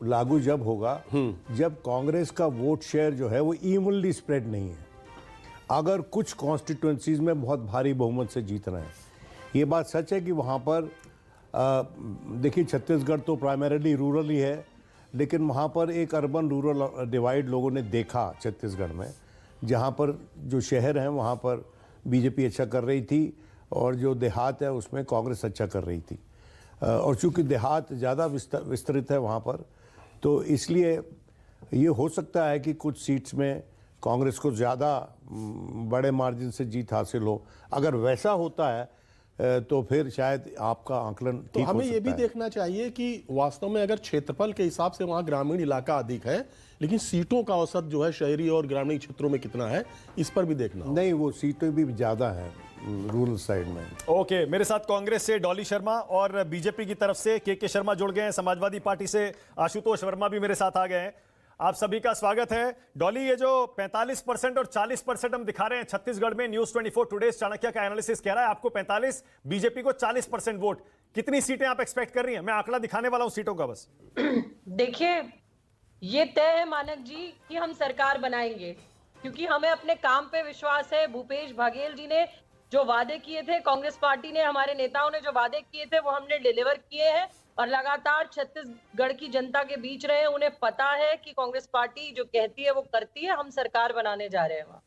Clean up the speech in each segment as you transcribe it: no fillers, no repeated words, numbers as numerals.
लागू जब होगा जब कांग्रेस का वोट शेयर जो है वो इवनली स्प्रेड नहीं है। अगर कुछ कॉन्स्टिट्यूंसीज में बहुत भारी बहुमत से जीत रहे हैं, ये बात सच है कि वहाँ पर देखिए छत्तीसगढ़ तो प्राइमरीली रूरल ही है, लेकिन वहाँ पर एक अर्बन रूरल डिवाइड लोगों ने देखा छत्तीसगढ़ में, जहाँ पर जो शहर हैं वहाँ पर बीजेपी अच्छा कर रही थी और जो देहात है उसमें कांग्रेस अच्छा कर रही थी। और चूंकि देहात ज़्यादा विस्तृत है वहाँ पर, तो इसलिए ये हो सकता है कि कुछ सीट्स में कांग्रेस को ज़्यादा बड़े मार्जिन से जीत हासिल हो। अगर वैसा होता है तो फिर शायद आपका आंकलन ठीक हो सकता है। तो हमें ये भी देखना चाहिए कि वास्तव में अगर क्षेत्रफल के हिसाब से वहाँ ग्रामीण इलाका अधिक है, लेकिन सीटों का औसत जो है शहरी और ग्रामीण क्षेत्रों में कितना है, इस पर भी देखना होगा। नहीं, वो सीटें भी ज़्यादा हैं रूरल साइड में। ओके, मेरे साथ कांग्रेस से डॉली शर्मा और बीजेपी की तरफ से के शर्मा जुड़ गए हैं। समाजवादी पार्टी से आशुतोष वर्मा भी मेरे साथ आ गए हैं। आप सभी का स्वागत है। डॉली, ये जो 45% और 40% हम दिखा रहे हैं छत्तीसगढ़ में, न्यूज 24 टुडे चाणक्य का एनालिसिस कह रहा है आपको 45, बीजेपी को 40% वोट। कितनी सीटें आप एक्सपेक्ट कर रही हैं? मैं आंकड़ा दिखाने वाला हूं सीटों का बस। देखिए, ये तय है मानक जी कि हम सरकार बनाएंगे, क्योंकि हमें अपने काम पे विश्वास है। भूपेश बघेल जी ने जो वादे किए थे, कांग्रेस पार्टी ने, हमारे नेताओं ने जो वादे किए थे, वो हमने डिलीवर किए हैं और लगातार छत्तीसगढ़ की जनता के बीच रहे। उन्हें पता है कि कांग्रेस पार्टी जो कहती है वो करती है। हम सरकार बनाने जा रहे हैं वहां।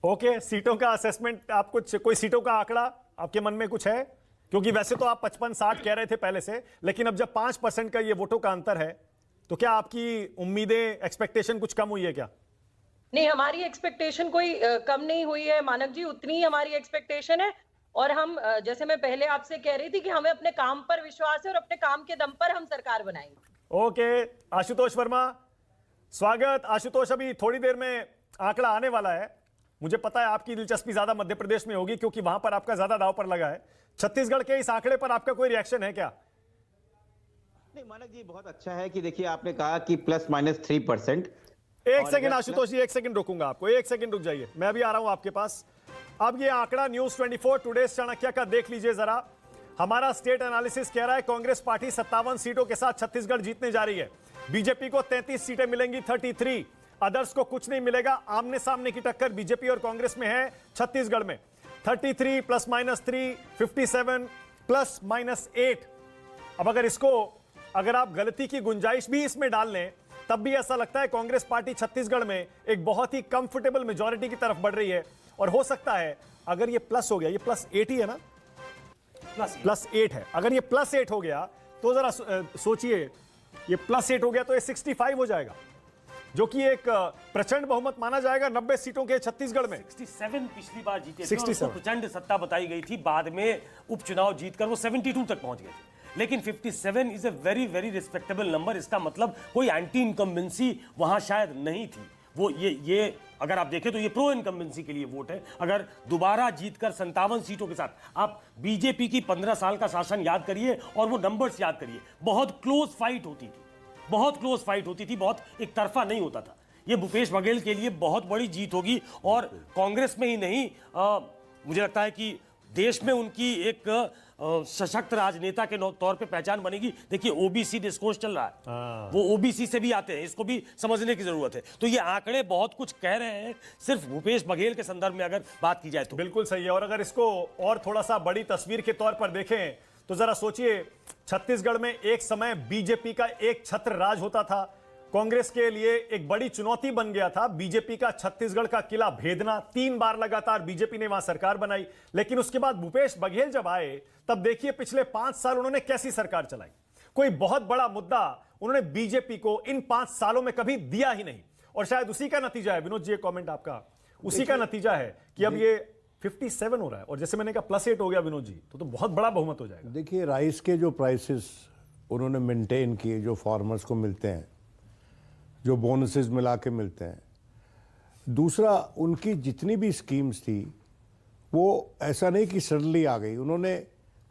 ओके, सीटों का असेसमेंट, आप कोई सीटों का आंकड़ा आपके मन में कुछ है? क्योंकि वैसे तो आप 55-60 कह रहे थे पहले से, लेकिन अब जब 5% का ये वोटों का अंतर है, तो क्या आपकी उम्मीदें, एक्सपेक्टेशन कुछ कम हुई है क्या? नहीं, हमारी एक्सपेक्टेशन कोई कम नहीं हुई है मानक जी, उतनी ही हमारी एक्सपेक्टेशन है। और हम, जैसे मैं पहले आपसे कह रही थी कि हमें अपने काम पर विश्वास है और अपने काम के दम पर हम सरकार बनाएंगे। ओके, आशुतोष वर्मा, स्वागत। आशुतोष, अभी थोड़ी देर में आंकड़ा आने वाला है। मुझे पता है आपकी दिलचस्पी ज्यादा मध्य प्रदेश में होगी, क्योंकि वहां पर आपका ज्यादा दांव पर लगा है। छत्तीसगढ़ के इस आंकड़े पर आपका कोई रिएक्शन है क्या? नहीं मानक जी, बहुत अच्छा है कि देखिए आपने कहा कि +-3%। एक सेकंड आशुतोष जी, एक सेकंड रुकूंगा आपको, एक सेकंड रुक जाइए, मैं भी आ रहा हूं आपके पास। अब ये आंकड़ा न्यूज 24 टुडे चाणक्य का देख लीजिए जरा। हमारा स्टेट एनालिसिस कह रहा है कांग्रेस पार्टी 57 सीटों के साथ छत्तीसगढ़ जीतने जा रही है। बीजेपी को 33 सीटें मिलेंगी, 33। अदर्स को कुछ नहीं मिलेगा। आमने सामने की टक्कर बीजेपी और कांग्रेस में है छत्तीसगढ़ में। 33 +-3, 57 +-8। अब अगर आप गलती की गुंजाइश भी इसमें डाल लें, तब भी ऐसा लगता है कांग्रेस पार्टी छत्तीसगढ़ में एक बहुत ही कंफर्टेबल मेजॉरिटी की तरफ बढ़ रही है। और हो सकता है अगर ये प्लस हो गया, ये +8 ही है ना, +8 है। अगर ये +8 हो गया तो जरा सोचिए, ये +8 हो गया तो ये 65 हो जाएगा, जो कि एक प्रचंड बहुमत माना जाएगा 90 सीटों के छत्तीसगढ़ में। 67 पिछली बार जीते थे, 67 प्रचंड सत्ता बताई गई थी। बाद में उपचुनाव जीतकर वो 72 तक पहुंच गए थे। लेकिन 57 is a very very respectable number. इसका मतलब कोई एंटी इनकम्बेंसी वहां शायद नहीं थी। वो ये अगर आप देखें तो ये प्रो इनकम्बेंसी के लिए वोट है। अगर दोबारा जीतकर 57 सीटों के साथ आप बीजेपी की 15 साल का शासन याद करिए और वो नंबर्स याद करिए, बहुत क्लोज फाइट होती थी, बहुत क्लोज फाइट होती थी, बहुत एक तरफा नहीं होता था। ये भूपेश बघेल के लिए बहुत बड़ी जीत होगी और कांग्रेस में ही नहीं, मुझे लगता है कि देश में उनकी एक सशक्त राजनेता के तौर पे पहचान बनेगी। देखिए, ओबीसी डिस्कोर्स चल रहा है, वो ओबीसी से भी आते हैं, इसको भी समझने की जरूरत है। तो ये आंकड़े बहुत कुछ कह रहे हैं, सिर्फ भूपेश बघेल के संदर्भ में अगर बात की जाए तो। बिल्कुल सही है। और अगर इसको और थोड़ा सा बड़ी तस्वीर के तौर पर देखें तो जरा सोचिए, छत्तीसगढ़ में एक समय बीजेपी का एक छत्र राज होता था। कांग्रेस के लिए एक बड़ी चुनौती बन गया था बीजेपी का छत्तीसगढ़ का किला भेदना। 3 बार लगातार बीजेपी ने वहां सरकार बनाई, लेकिन उसके बाद भूपेश बघेल जब आए, तब देखिए पिछले 5 साल उन्होंने कैसी सरकार चलाई। कोई बहुत बड़ा मुद्दा उन्होंने बीजेपी को इन 5 सालों में कभी दिया ही नहीं। और शायद उसी का नतीजा है, विनोद जी, एक कमेंट आपका, उसी का नतीजा है कि अब ये 57 हो रहा है। और जैसे मैंने कहा +8 हो गया विनोद जी, तो बहुत बड़ा बहुमत हो जाएगा। देखिए, राइस के जो प्राइसेस उन्होंने मेंटेन किए, जो फार्मर्स को मिलते हैं, जो बोनसेस मिला के मिलते हैं। दूसरा, उनकी जितनी भी स्कीम्स थी वो ऐसा नहीं कि सडनली आ गई। उन्होंने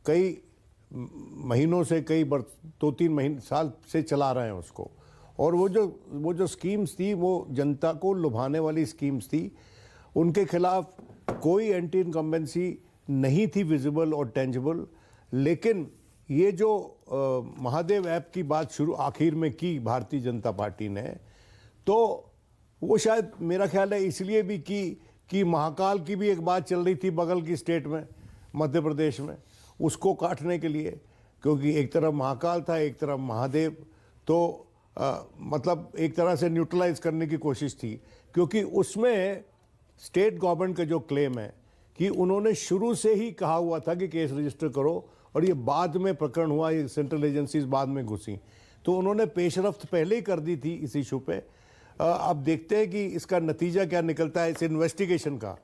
कई महीनों से, कई 2-3 साल से चला रहे हैं उसको। और वो जो स्कीम्स थी वो जनता को लुभाने वाली स्कीम्स थी। उनके खिलाफ कोई एंटी इनकम्बेंसी नहीं थी विजिबल और टेंजिबल, लेकिन ये जो महादेव ऐप की बात शुरू आखिर में की भारतीय जनता पार्टी ने, तो वो शायद मेरा ख्याल है इसलिए भी की कि महाकाल की भी एक बात चल रही थी बगल की स्टेट में, मध्य प्रदेश में, उसको काटने के लिए, क्योंकि एक तरफ महाकाल था, एक तरफ महादेव, तो मतलब एक तरह से न्यूट्रलाइज करने की कोशिश थी, क्योंकि उसमें स्टेट गवर्नमेंट का जो क्लेम है कि उन्होंने शुरू से ही कहा हुआ था कि केस रजिस्टर करो, और ये बाद में प्रकरण हुआ, ये सेंट्रल एजेंसीज बाद में घुसी, तो उन्होंने पेशरफ्त पहले ही कर दी थी इस इशू पे। अब देखते हैं कि इसका नतीजा क्या निकलता है इस इन्वेस्टिगेशन का।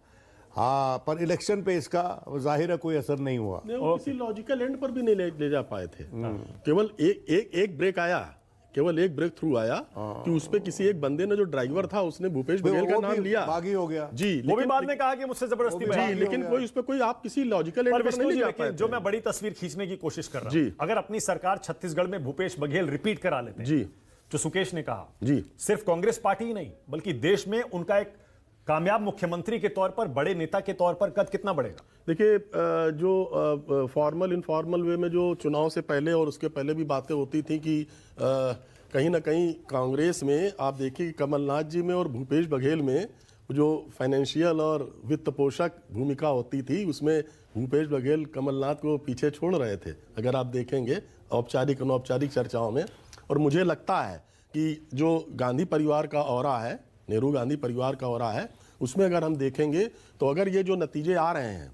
हाँ, पर इलेक्शन पे इसका जाहिर है कोई असर नहीं हुआ। वो किसी लॉजिकल एंड पर भी नहीं ले जा पाए थे। केवल एक ब्रेक आया, केवल एक ब्रेक थ्रू आया कि उस पे किसी एक बंदे ने, जो ड्राइवर था, उसने भूपेश बघेल का नाम लिया, बागी हो गया जी, वो भी बाद में कहा कि मुझसे जबरदस्ती जी, लेकिन कोई उस पे कोई आप किसी लॉजिकल एंड पर पर विष्णु नहीं जी, जा लेकिन पाए जो थे। मैं बड़ी तस्वीर खींचने की कोशिश कर रहा जी। हूं, अगर अपनी सरकार छत्तीसगढ़ में भूपेश बघेल रिपीट करा लेते हैं, जी, जो सुकेश ने कहा, जी, सिर्फ कांग्रेस पार्टी ही नहीं बल्कि देश में उनका एक कामयाब मुख्यमंत्री के तौर पर, बड़े नेता के तौर पर कद कितना बढ़ेगा? देखिए, जो फॉर्मल इनफॉर्मल वे में जो चुनाव से पहले और उसके पहले भी बातें होती थी कि कहीं ना कहीं कांग्रेस में आप देखिए कि कमलनाथ जी में और भूपेश बघेल में जो फाइनेंशियल और वित्त पोषक भूमिका होती थी, उसमें भूपेश बघेल कमलनाथ को पीछे छोड़ रहे थे, अगर आप देखेंगे औपचारिक अनौपचारिक चर्चाओं में। और मुझे लगता है कि जो गांधी परिवार का ऑरा है, नेहरू गांधी परिवार का ऑरा है, उसमें अगर हम देखेंगे तो अगर ये जो नतीजे आ रहे हैं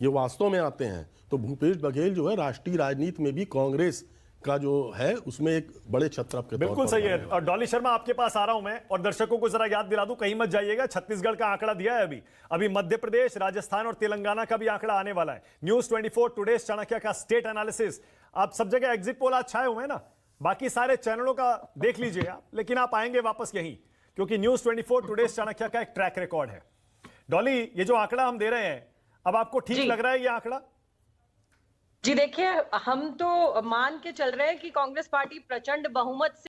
ये वास्तव में आते हैं, तो भूपेश बघेल जो है राष्ट्रीय राजनीति में भी कांग्रेस का जो है उसमें एक बड़े छत्रप के तौर बिल्कुल पर सही है। और डॉली शर्मा, आपके पास आ रहा हूं मैं, और दर्शकों को जरा याद दिला दूं, कहीं मत जाइएगा, छत्तीसगढ़ का आंकड़ा दिया है अभी मध्य प्रदेश, राजस्थान और तेलंगाना का भी आंकड़ा आने वाला है। न्यूज 24 टुडेस चाणक्य का स्टेट एनालिसिस, आप सब जगह एग्जिट पोल आज छाए हुए हैं ना, बाकी सारे चैनलों का देख लीजिए आप, लेकिन आप आएंगे वापस यहीं, क्योंकि न्यूज 24 टुडेस चाणक्य का एक ट्रैक रिकॉर्ड है। डॉली, ये जो आंकड़ा हम दे रहे हैं, अब आपको ठीक लग रहा है ये आंकड़ा? जी देखिए, हम तो मान के चल रहे हैं कि कांग्रेस पार्टी प्रचंड बहुमत से